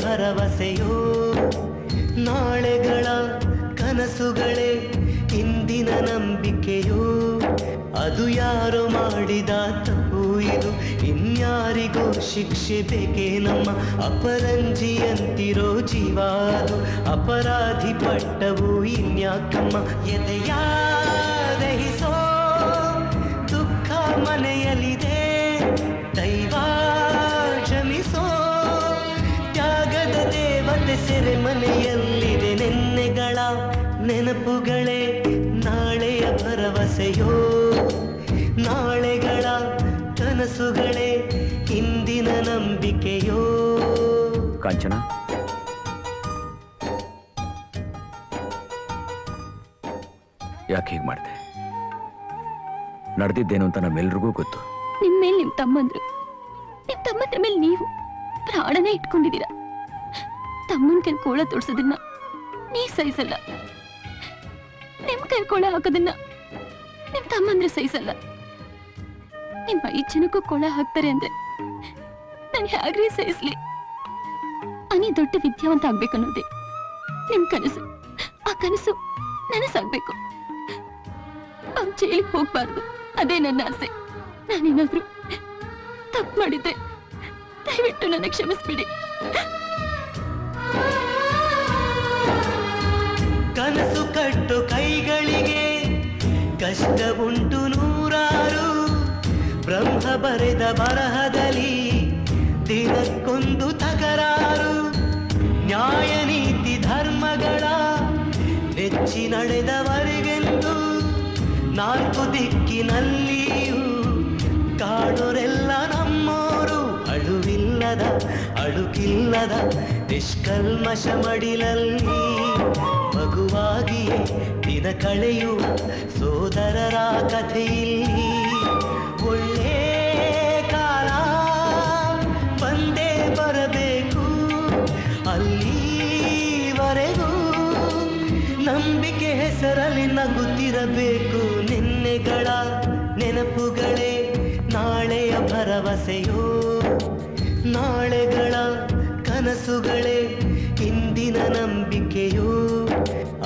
ಭರವಸೆಯೋ ನಾಳೆಗಳ ಕನಸುಗಳೇ ಇಂದಿನ ನಂಬಿಕೆಯೋ ಅದು ಯಾರೋ ಮಾಡಿದ ತಪ್ಪು ಇದು ಇನ್ಯಾರಿಗೋ ಶಿಕ್ಷೆ ಬೇಕೇ ನಮ್ಮ ಅಪರಂಜಿಯಂತಿರೋ ಜೀವ ಅದು ಅಪರಾಧಿ ಪಟ್ಟವು ಇನ್ಯಾಕಮ್ಮ ಎದೆಯ ದಹಿಸೋ ದುಃಖ ಮನೆಯಲ್ಲಿದೆ ದೈವ ಕ್ಷಮಿಸೋ ತ್ಯಾಗದ ದೇವತೆ ಸೆರೆ ಮನೆಯಲ್ಲಿದೆ ನೆನ್ನೆಗಳ ನೆನಪುಗಳೇ ನಾಳೆಯ ಭರವಸೆಯೋ ನಾಳೆಗಳ ಕನಸುಗಳೇ ಇಂದಿನ ನಂಬಿಕೆಯೋ ಕಾಂಚನ ಯಾಕೆ ಹೀಗೆ ಮಾಡಿದೆ ನಡೆದಿದ್ದೇನು ಅಂತ ನಮ್ಮೆಲ್ರಿಗೂ ಗೊತ್ತು ನಿಮ್ಮ ಮೇಲೆ ನಿಮ್ಮ ತಮ್ಮಂದ್ರ ಮೇಲೆ ನೀವು ಪ್ರಾಣನೇ ಇಟ್ಕೊಂಡಿದ್ದೀರಾ ತಮ್ಮನ ಕೈ ಕೋಳ ತೋಡ್ಸೋದನ್ನ ನೀವ್ ಸಹಿಸಲ್ಲ ನಿಮ್ ಕೈ ಕೋಳ ಹಾಕೋದನ್ನ ನಿಮ್ ತಮ್ಮಂದ್ರೆ ಸಹಿಸಲ್ಲ ನಿಮ್ಮ 5 ಜನಕ್ಕೂ ಕೋಳ ಹಾಕ್ತಾರೆ ಅಂದ್ರೆ ನಾನು ಹೇಗ್ರಿ ಸಹಿಸ್ಲಿ ಅನಿ ದೊಡ್ಡ ವಿದ್ಯಾವಂತ ಆಗ್ಬೇಕನ್ನೋದೇ ನಿಮ್ ಕನಸು ಆ ಕನಸು ನನಸಾಗ್ಬೇಕು ಅವ್ನು ಜೈಲಿಗೆ ಹೋಗ್ಬಾರ್ದು ಅದೇ ನನ್ನ ಆಸೆ ನಾನೇನಾದ್ರೂ ತಪ್ಪು ಮಾಡಿದ್ದೆ ದಯವಿಟ್ಟು ನನ್ನ ಕ್ಷಮಿಸ್ಬಿಡಿ ಕನಸು ಕಟ್ಟು ಕೈಗಳಿಗೆ ಕಷ್ಟ ಉಂಟು ನೂರಾರು ಬ್ರಹ್ಮ ಬರೆದ ಬರಹದಲ್ಲಿ ದಿನಕ್ಕೊಂದು ತಕರಾರು ನ್ಯಾಯ ನೀತಿ ಧರ್ಮಗಳ ನೆಚ್ಚಿ ನಡೆದವರಿಗೆಂದು 4 ದಿಕ್ಕಿನಲ್ಲಿಯೂ ಕಾಡೋರೆಲ್ಲ ನಮ್ಮೋರು ಅಳುವಿಲ್ಲದ ಅಳುಕಿಲ್ಲದ ನಿಷ್ಕಲ್ಮಶ ಮಡಿಲಲ್ಲಿ ಮಗುವಾಗಿಯೇ ದಿನ ಕಳೆಯುವ ಸೋದರರ ಕಥೆಯಲ್ಲಿ ಒಳ್ಳೆ ಕಾಲ ಬಂದೇ ಬರಬೇಕು ಅಲ್ಲಿವರೆಗೂ ನಂಬಿಕೆ ಹೆಸರಲ್ಲಿ ನಗುತ್ತಿರಬೇಕು ನಿನ್ನೆಗಳ ನೆನಪುಗಳೇ ನಾಳೆಯ ಭರವಸೆಯೋ ನಾಳೆಗಳ ಕನಸುಗಳೇ ಇಂದಿನ ನಂಬಿಕೆಯೋ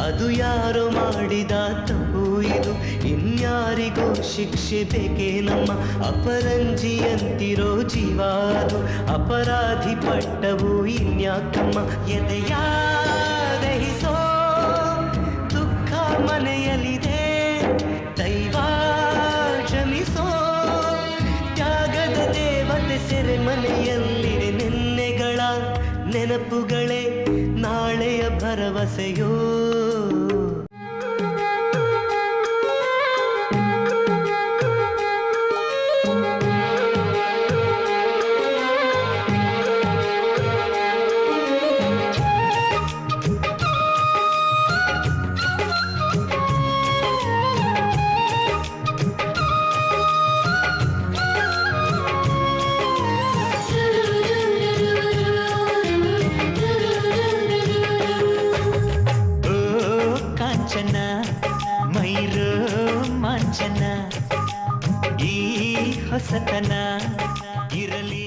ಅದು ಯಾರೋ ಮಾಡಿದ ತಪ್ಪು ಇದು ಇನ್ಯಾರಿಗೋ ಶಿಕ್ಷೆ ಬೇಕೇ ನಮ್ಮ ಅಪರಂಜಿಯಂತಿರೋ ಜೀವ ಅದು ಅಪರಾಧಿ ಪಟ್ಟವು ಇನ್ಯಾಕಮ್ಮ ಎದೆಯ ದಹಿಸೋ ದುಃಖ ಮನೆಯಲ್ಲಿದೆ ದೈವ ಕ್ಷಮಿಸೋ ತ್ಯಾಗದ ದೇವತೆ ಸೆರೆ ಮನೆಯಲ್ಲಿದೆ ನಿನ್ನೆಗಳ ನೆನಪುಗಳೇ ನಾಳೆಯ ಭರವಸೆಯೋ ಹೊಸತನ ಇರಲಿ